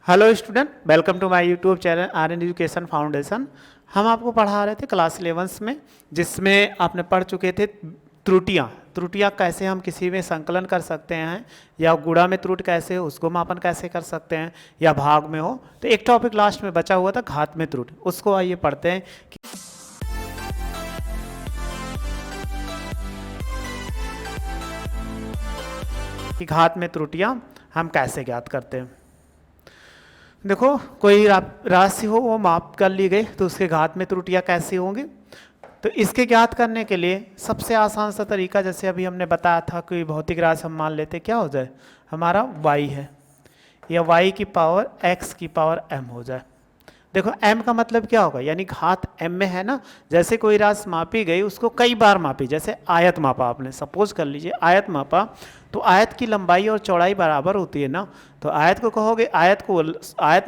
Hello student, welcome to my YouTube channel R N Education Foundation. हम आपको पढ़ा रहे थे क्लास 11 में, जिसमें आपने पढ़ चुके थे त्रुटियाँ कैसे हम किसी में संकलन कर सकते हैं, या गुणा में त्रुटि कैसे हो उसको मापन कैसे कर सकते हैं, या भाग में हो। तो एक टॉपिक लास्ट में बचा हुआ था घात में त्रुटि, उसको आइए पढ़ते हैं कि घात में त्रुटियाँ हम कैसे ज्ञात करते हैं। देखो, कोई राशि हो वो माप कर ली गई तो उसके घात में त्रुटियां कैसी होंगी। तो इसके ज्ञात करने के लिए सबसे आसान सा तरीका, जैसे अभी हमने बताया था, कोई भौतिक राशि हम मान लेते क्या हो जाए, हमारा y है, या y की पावर x की पावर m हो जाए। देखो m का मतलब क्या होगा, यानी घात m में है ना। जैसे कोई राशि मापी गई उसको कई बार मापी, जैसे आयत मापा आपने, सपोज कर लीजिए आयत मापा, तो आयत की लंबाई और चौड़ाई बराबर होती है ना। तो आयत को कहोगे, आयत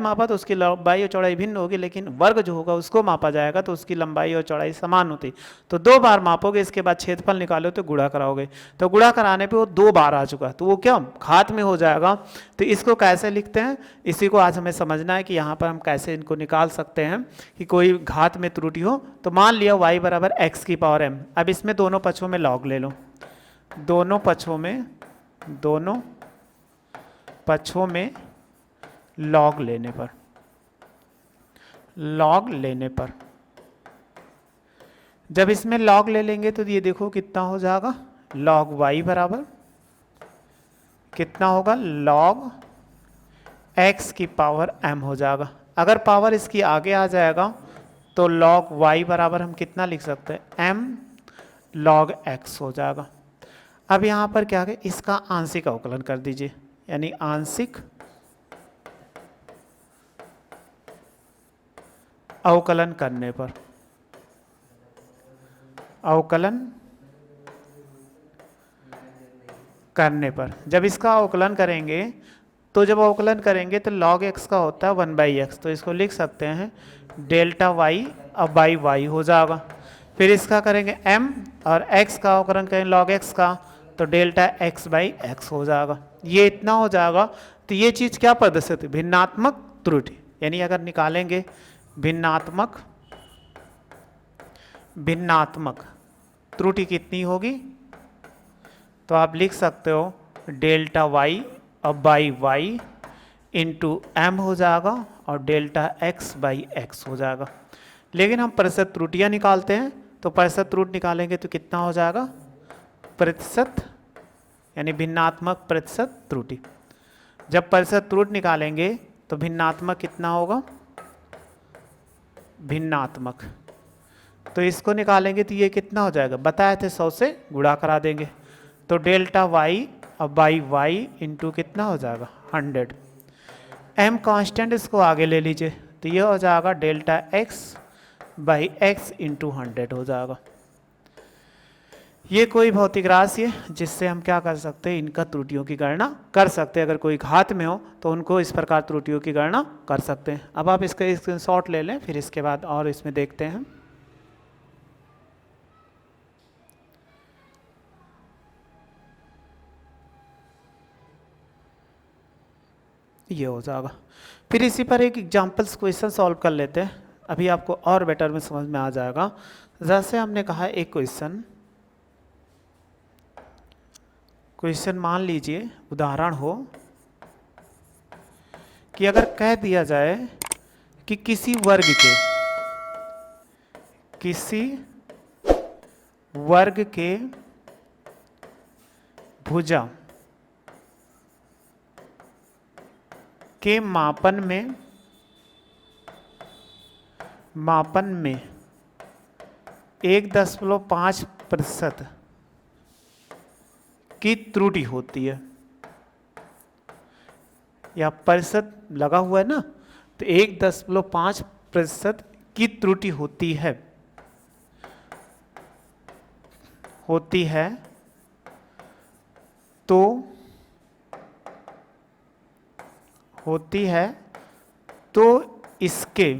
मापा तो उसकी लंबाई और चौड़ाई भिन्न होगी, लेकिन वर्ग जो होगा उसको मापा जाएगा तो उसकी लंबाई और चौड़ाई समान होती। तो 2 बार मापोगे, इसके बाद क्षेत्रफल निकालो तो गुणा कराओगे, तो गुणा कराने पे वो 2 बार आ चुका, तो वो क्या घात में हो जाएगा। तो इसको कैसे लिखते हैं, इसी को आज हमें समझना है कि यहाँ पर हम कैसे इनको निकाल सकते हैं कि कोई घात में त्रुटि हो। तो मान लिया y बराबर x की पावर m। अब इसमें दोनों पक्षों में लॉग ले लो, दोनों पक्षों में लॉग लेने पर जब इसमें लॉग ले लेंगे तो ये देखो कितना हो जाएगा, लॉग y बराबर कितना होगा, लॉग x की पावर m हो जाएगा। अगर पावर इसकी आगे आ जाएगा तो log y बराबर हम कितना लिख सकते हैं, m log x हो जाएगा। अब यहाँ पर क्या है, इसका आंशिक अवकलन कर दीजिए, यानी आंशिक अवकलन करने पर जब इसका अवकलन करेंगे तो तो log x का होता है 1/x, तो इसको लिख सकते हैं डेल्टा y, अब बाई y हो जाएगा। फिर इसका करेंगे m और x का अवकलन करेंगे log x का, तो डेल्टा x/x हो जाएगा। ये इतना हो जाएगा। तो ये चीज़ क्या प्रदर्शित है, भिन्नात्मक त्रुटि, यानी अगर निकालेंगे भिन्नात्मक त्रुटि कितनी होगी, तो आप लिख सकते हो डेल्टा y अब बाई y इंटू एम हो जाएगा और डेल्टा x/x हो जाएगा। लेकिन हम प्रतिशत त्रुटियाँ निकालते हैं, तो प्रतिशत त्रुटि निकालेंगे तो कितना हो जाएगा, प्रतिशत, यानी भिन्नात्मक प्रतिशत त्रुटि। जब प्रतिशत त्रुटि निकालेंगे तो भिन्नात्मक कितना होगा, भिन्नात्मक, तो इसको निकालेंगे तो ये कितना हो जाएगा, बताए थे 100 से गुणा करा देंगे, तो डेल्टा y अब बाई y इंटू कितना हो जाएगा 100। m कांस्टेंट, इसको आगे ले लीजिए, तो ये हो जाएगा डेल्टा x/x इंटू 100 हो जाएगा। ये कोई भौतिक राशि है जिससे हम क्या कर सकते हैं, इनका त्रुटियों की गणना कर सकते हैं। अगर कोई घात में हो तो उनको इस प्रकार त्रुटियों की गणना कर सकते हैं। अब आप इसका स्क्रीनशॉट ले लें, फिर इसके बाद और इसमें देखते हैं। ये हो जाएगा। फिर इसी पर एक एग्जाम्पल्स क्वेश्चन सॉल्व कर लेते हैं, अभी आपको और बेटर में समझ में आ जाएगा। जैसे हमने कहा एक क्वेश्चन मान लीजिए, उदाहरण हो कि अगर कह दिया जाए कि किसी वर्ग के भुजा के मापन में 1.5% की त्रुटि होती है, या प्रतिशत लगा हुआ है ना, तो 1.5% की त्रुटि होती है तो इसके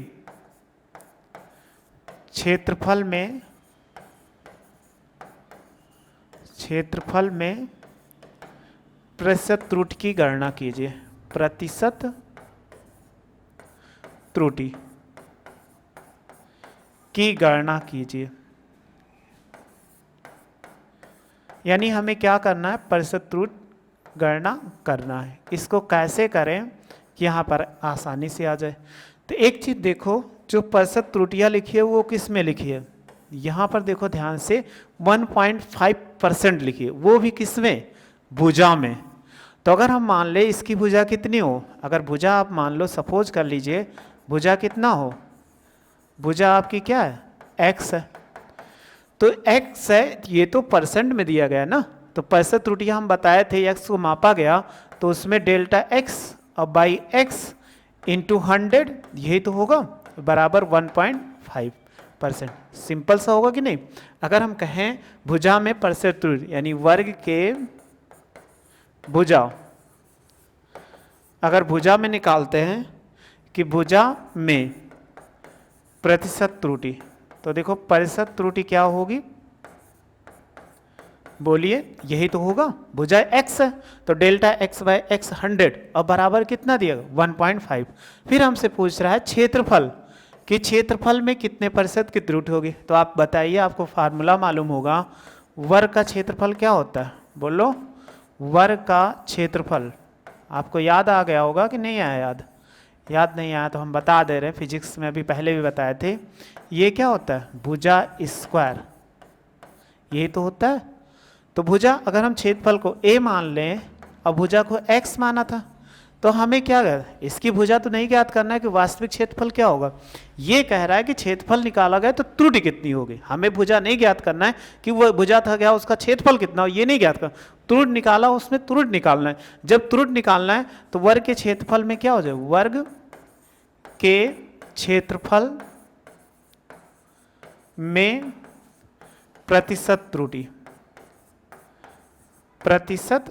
क्षेत्रफल में प्रतिशत त्रुटि की गणना कीजिए। प्रतिशत त्रुटि की गणना कीजिए। यानी हमें क्या करना है, प्रतिशत त्रुटि गणना करना है। इसको कैसे करें कि यहाँ पर आसानी से आ जाए। तो एक चीज देखो, जो प्रतिशत त्रुटियां लिखी है वो किस में लिखी है, यहाँ पर देखो ध्यान से 1.5% लिखी है, वो भी किस में, भुजा में। तो अगर हम मान ले इसकी भुजा कितनी हो, अगर भुजा आप मान लो सपोज कर लीजिए भुजा कितना हो, भुजा आपकी क्या है, x है। तो x है, ये तो परसेंट में दिया गया ना, तो प्रतिशत त्रुटियां हम बताए थे x को मापा गया, तो उसमें डेल्टा x और बाई x इंटू 100 यही तो होगा, बराबर 1.5%। सिंपल सा होगा कि नहीं। अगर हम कहें भुजा में प्रतिशत त्रुटि यानी वर्ग के भुजा, अगर भुजा में निकालते हैं कि भुजा में प्रतिशत त्रुटि, तो देखो प्रतिशत त्रुटि क्या होगी, बोलिए, यही तो होगा, भुजा x है तो डेल्टा x बाय x 100 और बराबर कितना दिया 1.5। फिर हमसे पूछ रहा है क्षेत्रफल, कि क्षेत्रफल में कितने प्रतिशत की त्रुटि होगी। तो आप बताइए, आपको फार्मूला मालूम होगा, वर्ग का क्षेत्रफल क्या होता है, बोलो, वर्ग का क्षेत्रफल। आपको याद आ गया होगा कि नहीं आया, याद नहीं आया तो हम बता दे रहे हैं, फिजिक्स में अभी पहले भी बताए थे। ये क्या होता है, भुजा स्क्वायर, यही तो होता है। तो भुजा, अगर हम क्षेत्रफल को a मान लें और भुजा को x माना था, तो हमें क्या कर, इसकी भुजा तो नहीं ज्ञात करना है कि वास्तविक क्षेत्रफल क्या होगा, ये कह रहा है कि क्षेत्रफल निकाला गया तो त्रुटि कितनी होगी। हमें भुजा नहीं ज्ञात करना है कि वो भुजा था गया उसका क्षेत्रफल कितना हो, ये नहीं ज्ञात करना, त्रुटि निकाला उसमें त्रुटि निकालना है। जब त्रुटि निकालना है तो वर्ग के क्षेत्रफल में क्या हो जाए, वर्ग के क्षेत्रफल में प्रतिशत त्रुटि, प्रतिशत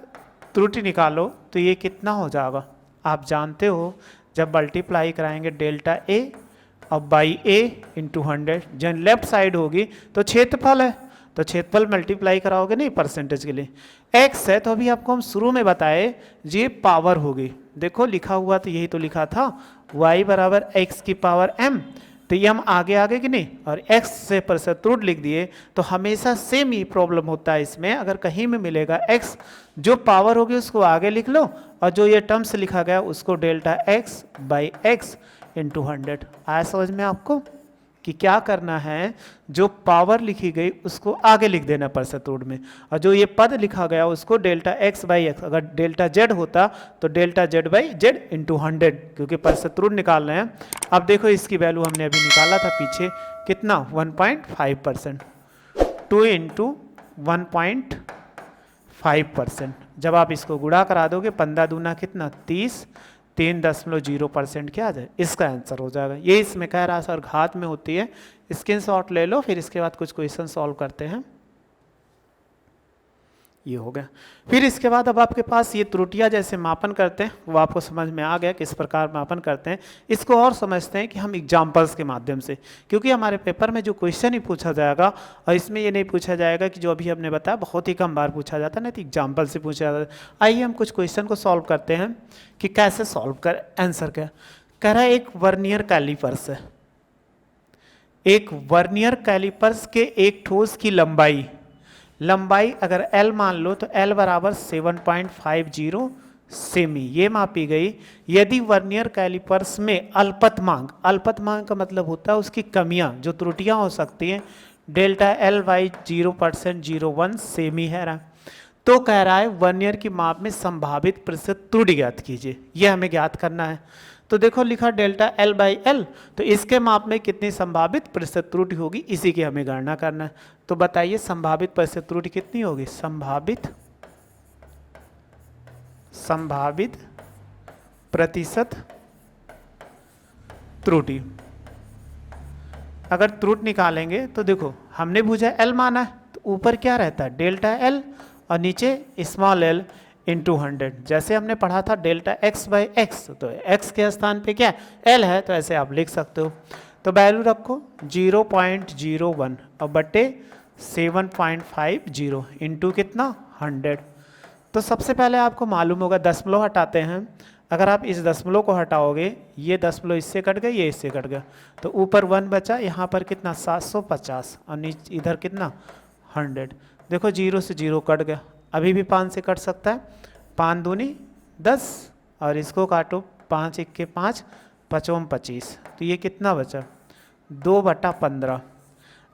त्रुटि निकालो तो ये कितना हो जाएगा, आप जानते हो, जब मल्टीप्लाई कराएंगे डेल्टा ए और बाई ए इंटू 100, जब लेफ्ट साइड होगी तो क्षेत्रफल है, तो क्षेत्रफल मल्टीप्लाई कराओगे नहीं परसेंटेज के लिए, x है तो अभी आपको हम शुरू में बताए ये पावर होगी। देखो लिखा हुआ तो यही तो लिखा था, y बराबर x की पावर m, तो ये हम आगे आगे कि नहीं, और x से प्रतिशत त्रुटि लिख दिए। तो हमेशा सेम ही प्रॉब्लम होता है इसमें, अगर कहीं में मिलेगा x, जो पावर होगी उसको आगे लिख लो, और जो ये टर्म्स लिखा गया उसको delta x by x into 100। आया समझ में आपको कि क्या करना है, जो पावर लिखी गई उसको आगे लिख देना प्रतिशत त्रुटि में, और जो ये पद लिखा गया उसको डेल्टा x बाई x, अगर डेल्टा z होता तो delta z by z into 100, क्योंकि प्रतिशत त्रुटि निकाल रहे हैं। अब देखो इसकी वैल्यू हमने अभी निकाला था पीछे, कितना 1.5%, 2 इंटू 1.5%। जब आप इसको गुणा करा दोगे 15 दूना कितना 30, 3.0% क्या आ जाए, इसका आंसर हो जाएगा। ये इसमें कह रहा है सर घात में होती है, स्क्रीनशॉट ले लो, फिर इसके बाद कुछ क्वेश्चन सॉल्व करते हैं। ये हो गया। फिर इसके बाद अब आपके पास ये त्रुटियां जैसे मापन करते हैं वो आपको समझ में आ गया किस प्रकार मापन करते हैं। इसको और समझते हैं कि हम एग्जाम्पल्स के माध्यम से, क्योंकि हमारे पेपर में जो क्वेश्चन ही पूछा जाएगा, और इसमें ये नहीं पूछा जाएगा कि जो अभी हमने बताया बहुत ही कम बार पूछा जाता है, नहीं तो एग्जाम्पल से पूछा जाता है। आइए हम कुछ क्वेश्चन को सॉल्व करते हैं कि कैसे सॉल्व कर, आंसर क्या कह रहा है। एक वर्नियर कैलिपर्स है, एक वर्नियर कैलिपर्स के एक ठोस की लंबाई अगर L मान लो तो L बराबर 7.50 सेमी ये मापी गई। यदि वर्नियर कैलिपर्स में अल्पतमांक का मतलब होता है उसकी कमियां, जो त्रुटियां हो सकती हैं, डेल्टा L बाई 0.01 सेमी है, तो कह रहा है वर्नियर की माप में संभावित प्रतिशत त्रुटि ज्ञात कीजिए। यह हमें ज्ञात करना है। तो देखो लिखा डेल्टा L बाई L, तो इसके माप में कितनी संभावित प्रतिशत त्रुटि होगी, इसी की हमें गणना करना है। तो बताइए संभावित प्रतिशत त्रुटि कितनी होगी, संभावित प्रतिशत त्रुटि। अगर त्रुटि निकालेंगे तो देखो हमने भुजा L माना है, तो ऊपर क्या रहता है डेल्टा L और नीचे स्मॉल l इंटू 100। जैसे हमने पढ़ा था डेल्टा x बाई एक्स, तो x के स्थान पे क्या l है, तो ऐसे आप लिख सकते हो। तो वैल्यू रखो 0.01 और बटे 7.50 इंटू कितना 100। तो सबसे पहले आपको मालूम होगा, दशमलव हटाते हैं अगर आप इस दशमलव को हटाओगे, ये दशमलव इससे कट गया, ये इससे कट गया, तो ऊपर 1 बचा, यहाँ पर कितना 750 और नीचे इधर कितना 100। देखो 0 से 0 कट गया, अभी भी 5 से कट सकता है, 5 दूनी 10 और इसको काटो 5 इक्के 5, 5 25, तो ये कितना बचा 2/15।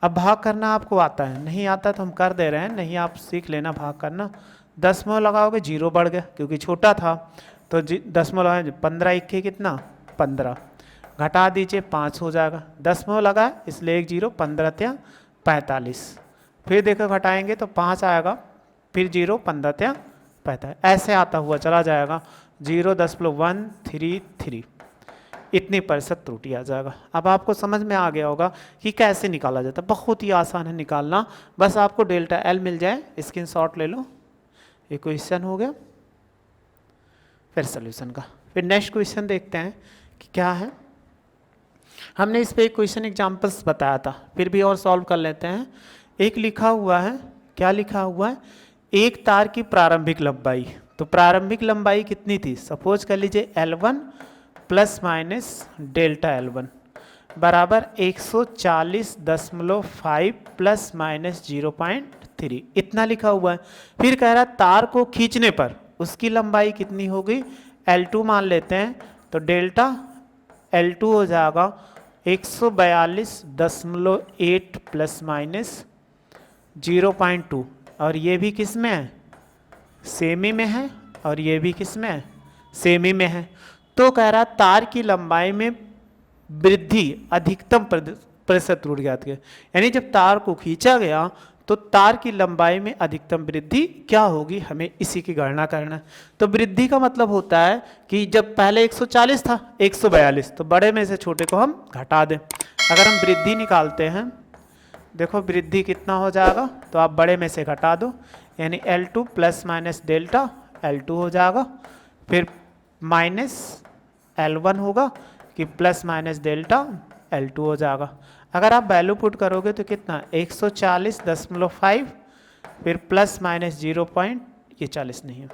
अब भाग करना आपको आता है, नहीं आता तो हम कर दे रहे हैं, नहीं आप सीख लेना भाग करना। दशमलव लगाओगे 0 बढ़ गया क्योंकि छोटा था, तो दशमलव 15 इक्के कितना 15, घटा दीजिए 5 हो जाएगा, दशमलव लगाए इसलिए 1 0, 15 त्या 45, फिर देखो घटाएंगे तो 5 आएगा, फिर 0, 15 त्या 45, ऐसे आता हुआ चला जाएगा 0.133, इतनी प्रतिशत त्रुटि आ जाएगा। अब आपको समझ में आ गया होगा कि कैसे निकाला जाता है, बहुत ही आसान है निकालना, बस आपको डेल्टा एल मिल जाए, स्क्रीनशॉट ले लो। ये क्वेश्चन हो गया, फिर सॉल्यूशन का, फिर नेक्स्ट क्वेश्चन देखते हैं कि क्या है। हमने इस पे एक क्वेश्चन एग्जांपल्स बताया था, फिर भी और सॉल्व कर लेते हैं। एक लिखा हुआ है, क्या लिखा हुआ है, एक तार की प्रारंभिक लंबाई, तो प्रारंभिक लंबाई कितनी थी, सपोज कर लीजिए L1 plus minus delta L1 बराबर 140.5 प्लस माइनस 0.3, इतना लिखा हुआ है। फिर कह रहा है तार को खींचने पर उसकी लंबाई कितनी होगी, L2 मान लेते हैं, तो डेल्टा L2 हो जाएगा 142.8 प्लस माइनस 0.2, और ये भी किस में है, सेमी में है, और ये भी किस में है, सेमी में है। तो कह रहा तार की लंबाई में वृद्धि अधिकतम प्रतिशत त्रुटि ज्ञात है, यानी जब तार को खींचा गया तो तार की लंबाई में अधिकतम वृद्धि क्या होगी, हमें इसी की गणना करना है। तो वृद्धि का मतलब होता है कि जब पहले 140 था 142, तो बड़े में से छोटे को हम घटा दें। अगर हम वृद्धि निकालते हैं, देखो वृद्धि कितना हो जाएगा, तो आप बड़े में से घटा दो, यानी L2 plus minus delta L2 हो जाएगा, फिर माइनस L1 होगा कि प्लस माइनस डेल्टा L2 हो जाएगा। अगर आप वैल्यू पुट करोगे तो कितना 140.5, फिर प्लस माइनस 0. ये 40 नहीं है,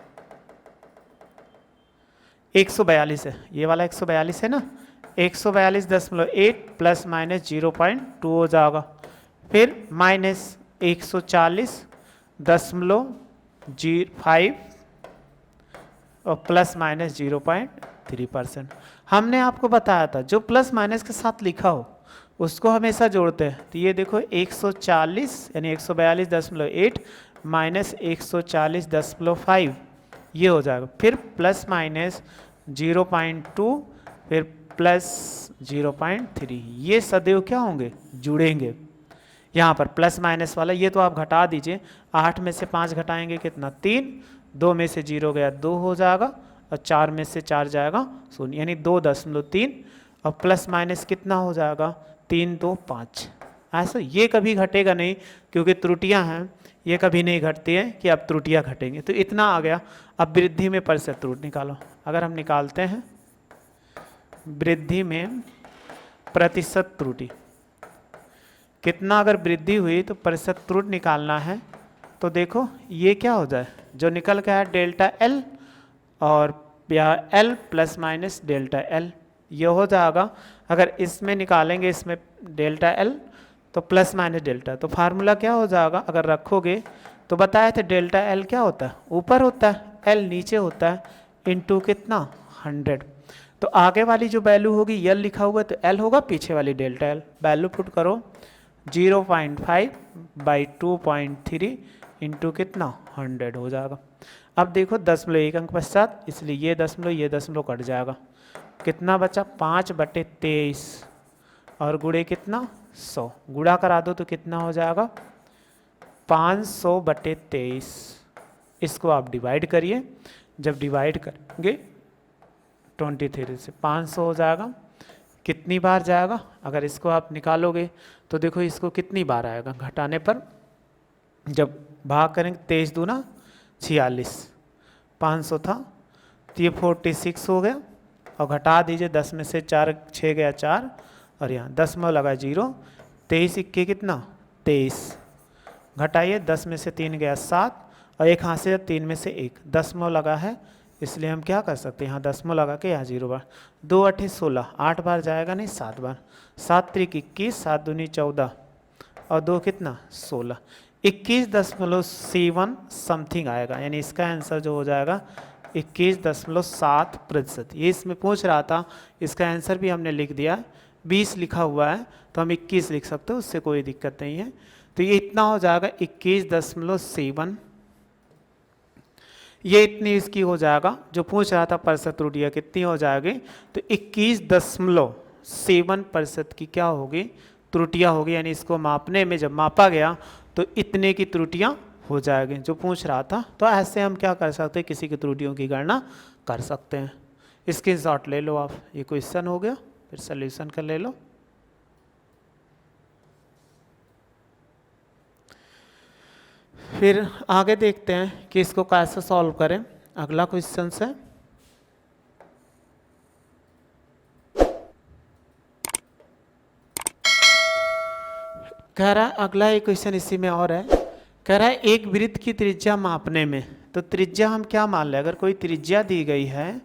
142 है, ये वाला 142 है ना, 142.8 प्लस माइनस 0.2 हो जाएगा, फिर माइनस 140.5 और प्लस माइनस 0.3%। हमने आपको बताया था जो प्लस माइनस के साथ लिखा हो उसको हमेशा जोड़ते हैं, तो ये देखो 140 यानी 142.8 माइनस 140.5 ये हो जाएगा, फिर प्लस माइनस 0.2, फिर प्लस 0.3, ये सदैव क्या होंगे, जुड़ेंगे। यहाँ पर प्लस माइनस वाला ये तो आप घटा दीजिए, 8 में से 5 घटाएंगे कितना 3, 2 में से 0 गया 2 हो जाएगा, और 4 में से 4 जाएगा 0, यानी 2.3, और प्लस माइनस कितना हो जाएगा 3 2 5। ऐसा ये कभी घटेगा नहीं क्योंकि त्रुटियां हैं, ये कभी नहीं घटती है कि अब त्रुटियां घटेंगे। तो इतना आ गया। अब वृद्धि में प्रतिशत त्रुटि निकालो। अगर हम निकालते हैं वृद्धि में प्रतिशत त्रुटि कितना, अगर वृद्धि हुई तो प्रतिशत त्रुटि निकालना है, तो देखो ये क्या हो जाए, जो निकल गया है डेल्टा एल और या L plus minus delta L, ये हो जाएगा। अगर इसमें निकालेंगे इसमें डेल्टा एल तो प्लस माइनस डेल्टा, तो फार्मूला क्या हो जाएगा, अगर रखोगे तो बताए थे डेल्टा एल क्या होता है, ऊपर होता है, एल नीचे होता है, इंटू कितना 100। तो आगे वाली जो वैल्यू होगी एल लिखा हुआ है तो एल होगा, पीछे वाली डेल्टा एल। वैल्यू पुट करो 0.5/2.3 इंटू कितना 100 हो जाएगा। अब देखो 10.1 अंक पश्चात, इसलिए ये दशमलव कट जाएगा, कितना बचा 5/23 और गुणे कितना 100, गुणा करा दो तो कितना हो जाएगा 500/23। इसको आप डिवाइड करिए, जब डिवाइड करेंगे 23 से 500 हो जाएगा। कितनी बार जाएगा, अगर इसको आप निकालोगे तो देखो इसको कितनी बार आएगा घटाने पर, जब भाग करेंगे 23 दूना 46, 500 था तो ये 46 हो गया, और घटा दीजिए 10 में से 4 6 गया 4, और यहाँ दशमलव लगा 0, 23 इक्के कितना 23, घटाइए 10 में से 3 गया 7, और एक हाथ से 3 में से 1 दशमलव लगा है, इसलिए हम क्या कर सकते हैं, यहाँ दशमलव लगा के यहाँ 0 बार, 2 8 16, 8 बार जाएगा नहीं, 7 बार, 7 त्रिक 21, 7 दूनी 14 और 2 कितना 16, 21.7 समथिंग आएगा, यानी इसका आंसर जो हो जाएगा 21.7%। ये इसमें पूछ रहा था, इसका आंसर भी हमने लिख दिया, 20 लिखा हुआ है तो हम 21 लिख सकते हैं, उससे कोई दिक्कत नहीं है। तो ये इतना हो जाएगा 21.7, ये इतनी इसकी हो जाएगा, जो पूछ रहा था प्रतिशत त्रुटियाँ कितनी हो जाएगी, तो 21.7% की क्या होगी, त्रुटियाँ होगी, यानी इसको मापने में जब मापा गया तो इतने की त्रुटियाँ हो जाएगी जो पूछ रहा था। तो ऐसे हम क्या कर सकते हैं, किसी की त्रुटियों की गणना कर सकते हैं। स्क्रीनशॉट ले लो आप, ये क्वेश्चन हो गया, फिर सॉल्यूशन कर ले लो। फिर आगे देखते हैं कि इसको कैसे सॉल्व करें। अगला क्वेश्चन से कह रहा है, अगला एक क्वेश्चन इसी में और है, कह रहा है एक वृत्त की त्रिज्या मापने में, तो त्रिज्या हम क्या मान लें, अगर कोई त्रिज्या दी गई है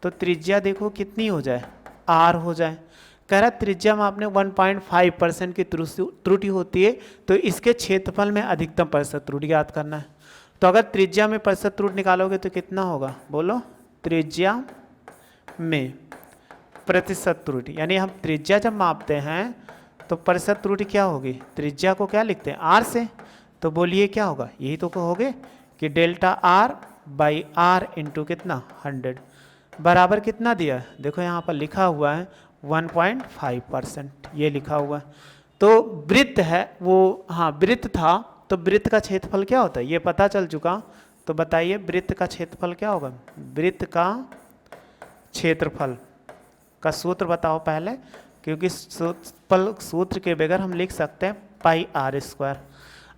तो त्रिज्या देखो कितनी हो जाए, r हो जाए। कह रहा है त्रिज्या मापने 1.5% की त्रुटि होती है, तो इसके क्षेत्रफल में अधिकतम प्रतिशत त्रुटि ज्ञात करना है। तो अगर त्रिज्या में प्रतिशत त्रुटि निकालोगे तो कितना होगा, बोलो, त्रिज्या में प्रतिशत त्रुटि, यानी हम त्रिज्या जब मापते हैं तो प्रतिशत त्रुटि क्या होगी, त्रिज्या को क्या लिखते हैं, r से, तो बोलिए क्या होगा, यही तो कहोगे कि delta r by R into कितना 100 बराबर कितना दिया है, देखो यहाँ पर लिखा हुआ है 1.5%, ये लिखा हुआ है। तो वृत्त है वो, हाँ वृत्त था, तो वृत्त का क्षेत्रफल क्या होता है ये पता चल चुका। तो बताइए वृत्त का क्षेत्रफल क्या होगा, वृत्त का क्षेत्रफल का सूत्र बताओ पहले, क्योंकि सूत्र के बगैर हम लिख सकते हैं पाई आर स्क्वायर।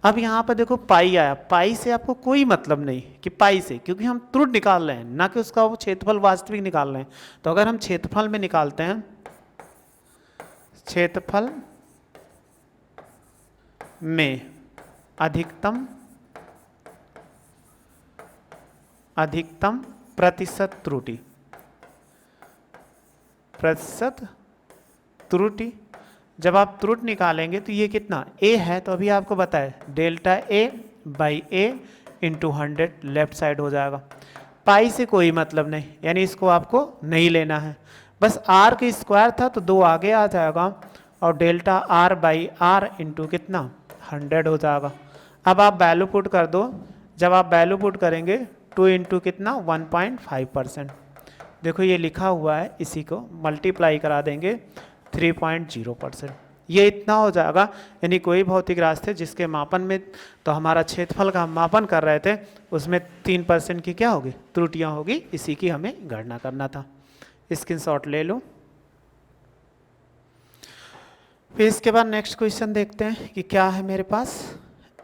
अब यहाँ पर देखो पाई आया, पाई से आपको कोई मतलब नहीं कि पाई से, क्योंकि हम त्रुटि निकाल रहे हैं ना कि उसका वो क्षेत्रफल वास्तविक निकाल रहे हैं। तो अगर हम क्षेत्रफल में निकालते हैं, क्षेत्रफल में अधिकतम प्रतिशत त्रुटि, जब आप त्रुटि निकालेंगे तो ये कितना a है, तो अभी आपको बताए delta a by a into 100 left side हो जाएगा। पाई से कोई मतलब नहीं, यानी इसको आपको नहीं लेना है, बस r के स्क्वायर था तो 2 आगे आ जाएगा और delta r by R into कितना 100 हो जाएगा। अब आप वैल्यू पुट कर दो, जब आप वैल्यू पुट करेंगे 2 इंटू कितना 1.5%, देखो ये लिखा हुआ है, इसी को मल्टीप्लाई करा देंगे 3.0%, ये इतना हो जाएगा। यानी कोई भौतिक राशि जिसके मापन में, तो हमारा क्षेत्रफल का हम मापन कर रहे थे, उसमें 3% की क्या होगी, त्रुटियां होगी, इसी की हमें गणना करना था। स्क्रीनशॉट ले लो। फिर इसके बाद नेक्स्ट क्वेश्चन देखते हैं कि क्या है मेरे पास।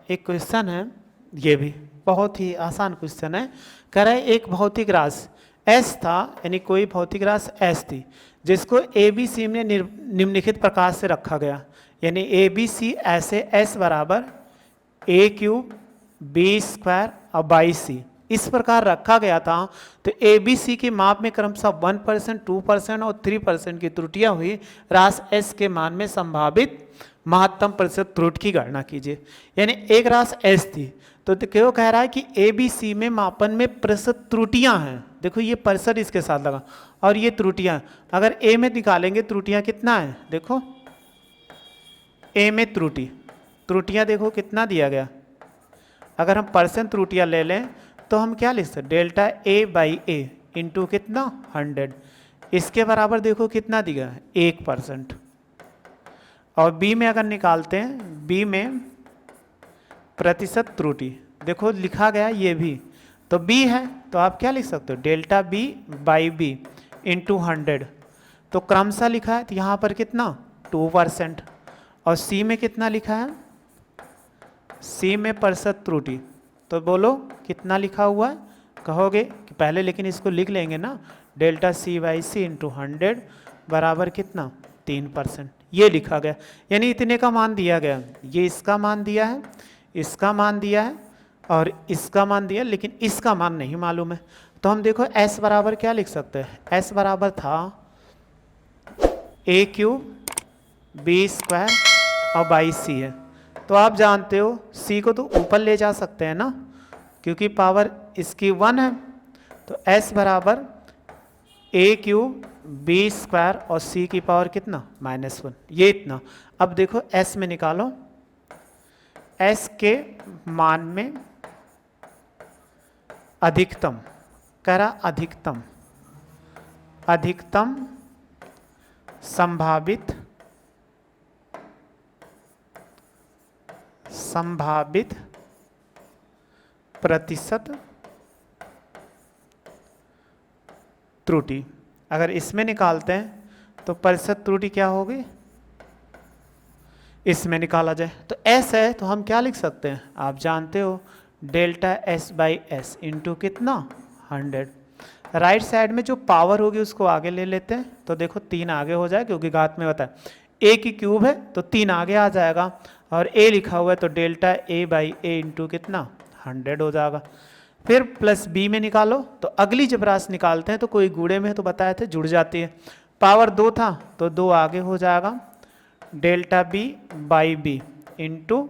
एक क्वेश्चन है, ये भी बहुत ही आसान क्वेश्चन है। कह रहा है एक भौतिक राशि S था, यानी कोई भौतिक राशि S थी, जिसको ABC में निम्नलिखित प्रकार से रखा गया, यानी ABC ऐसे S बराबर A³ B² और BC इस प्रकार रखा गया था। तो ABC के माप में क्रमशः 1%, 2% और 3% की त्रुटियां हुई। राशि S के मान में संभावित महत्तम प्रतिशत त्रुटि की गणना कीजिए। यानी एक राशि S थी, तो क्यों कह रहा है कि ABC में मापन में प्रतिशत त्रुटियां हैं, देखो ये प्रतिशत इसके साथ लगा, और ये त्रुटियां, अगर A में निकालेंगे त्रुटियां कितना है, देखो A में त्रुटियां देखो कितना दिया गया। अगर हम परसेंट त्रुटियां ले लें तो हम क्या लिख सकते, delta A by A into कितना 100, इसके बराबर देखो कितना दिया 1%। और B में अगर निकालते हैं, B में प्रतिशत त्रुटि देखो लिखा गया ये भी, तो B है तो आप क्या लिख सकते हो, delta B by B into 100, तो क्रमशः लिखा है, तो यहाँ पर कितना 2%। और C में कितना लिखा है, C में प्रतिशत त्रुटि, तो बोलो कितना लिखा हुआ है, कहोगे कि पहले लेकिन इसको लिख लेंगे ना, delta C by C into 100 बराबर कितना 3%, ये लिखा गया। यानी इतने का मान दिया गया, ये इसका मान दिया है, इसका मान दिया है और इसका मान दिया, लेकिन इसका मान नहीं मालूम है। तो हम देखो s बराबर क्या लिख सकते हैं, s बराबर था a क्यूब बी स्क्वायर और बाई सी है। तो आप जानते हो c को तो ऊपर ले जा सकते हैं ना, क्योंकि पावर इसकी 1 है। तो s बराबर a क्यूब बी स्क्वायर और c की पावर कितना -1, ये इतना। अब देखो s में निकालो, s के मान में अधिकतम, करा अधिकतम संभावित प्रतिशत त्रुटि। अगर इसमें निकालते हैं तो प्रतिशत त्रुटि क्या होगी, इसमें निकाला जाए तो s है, तो हम क्या लिख सकते हैं, आप जानते हो delta s by S into कितना 100। राइट साइड में जो पावर होगी उसको आगे ले लेते हैं, तो देखो 3 आगे हो जाए, क्योंकि घात में बताया a की क्यूब है तो 3 आगे आ जाएगा, और a लिखा हुआ है तो delta a by A into कितना 100 हो जाएगा। फिर प्लस b में निकालो, तो अगली जब राशि निकालते हैं तो कोई गुणे में है तो बताए थे जुड़ जाती है। पावर 2 था तो 2 आगे हो जाएगा, delta b by B into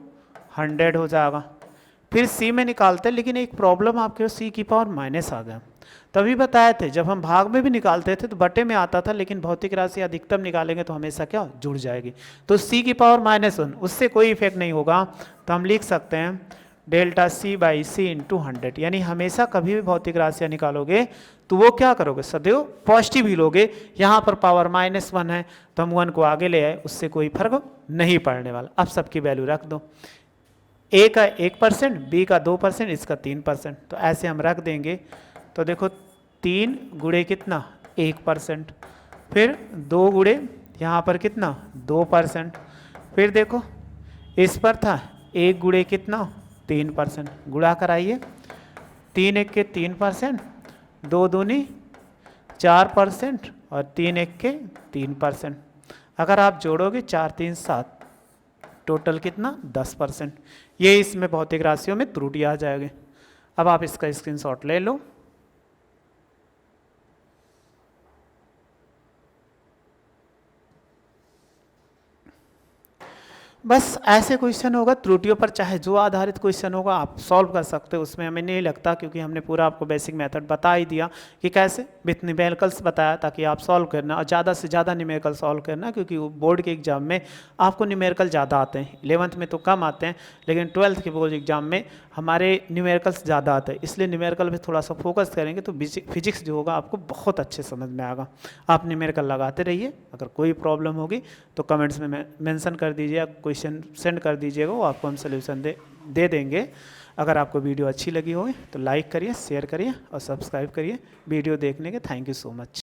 100 हो जाएगा। फिर c में निकालते हैं, लेकिन एक प्रॉब्लम आपके c की पावर माइनस आ गया। तभी बताए थे जब हम भाग में भी निकालते थे तो बटे में आता था, लेकिन भौतिक राशि अधिकतम निकालेंगे तो हमेशा क्या जुड़ जाएगी। तो c की पावर -1, उससे कोई इफेक्ट नहीं होगा, तो हम लिख सकते हैं delta c by C into 100। यानी हमेशा कभी भी भौतिक राशियाँ निकालोगे तो वो क्या करोगे, सदैव पॉजिटिव ही लोगे। यहाँ पर पावर -1 है तो हम 1 को आगे ले आए, उससे कोई फर्क नहीं पड़ने वाला। अब सबकी वैल्यू रख दो, a का 1%, b का 2%, इसका 3%, तो ऐसे हम रख देंगे। तो देखो 3 गुणे कितना 1%, फिर 2 गुणे यहाँ पर कितना 2%, फिर देखो इस पर था 1 गुणे कितना 3%, गुणा कराइए, 3 1 के 3%, 2 दूनी 4% और 3 1 के 3%। अगर आप जोड़ोगे 4 3 7, टोटल कितना 10%। ये इसमें भौतिक राशियों में त्रुटि आ जाएगी। अब आप इसका स्क्रीनशॉट ले लो। बस ऐसे क्वेश्चन होगा त्रुटियों पर, चाहे जो आधारित क्वेश्चन होगा आप सॉल्व कर सकते हो, उसमें हमें नहीं लगता, क्योंकि हमने पूरा आपको बेसिक मेथड बता ही दिया कि कैसे, विथ न्यूमेरिकल्स बताया ताकि आप सॉल्व करना, और ज़्यादा से ज़्यादा न्यूमेरिकल सॉल्व करना, क्योंकि बोर्ड के एग्जाम में आपको न्यूमेरिकल ज़्यादा आते हैं। 11th में तो कम आते हैं, लेकिन 12th के बोर्ड एग्जाम में हमारे न्यूमेरिकल्स ज़्यादा आते हैं, इसलिए न्यूमेरिकल पे थोड़ा सा फोकस करेंगे तो फिजिक्स जो होगा आपको बहुत अच्छे समझ में आएगा। आप न्यूमेरिकल लगाते रहिए, अगर कोई प्रॉब्लम होगी तो कमेंट्स में मेंशन कर दीजिए, क्वेश्चन सेंड कर दीजिएगा, वो आपको हम सल्यूशन दे देंगे। अगर आपको वीडियो अच्छी लगी हो तो लाइक करिए, शेयर करिए और सब्सक्राइब करिए। वीडियो देखने के थैंक यू सो मच।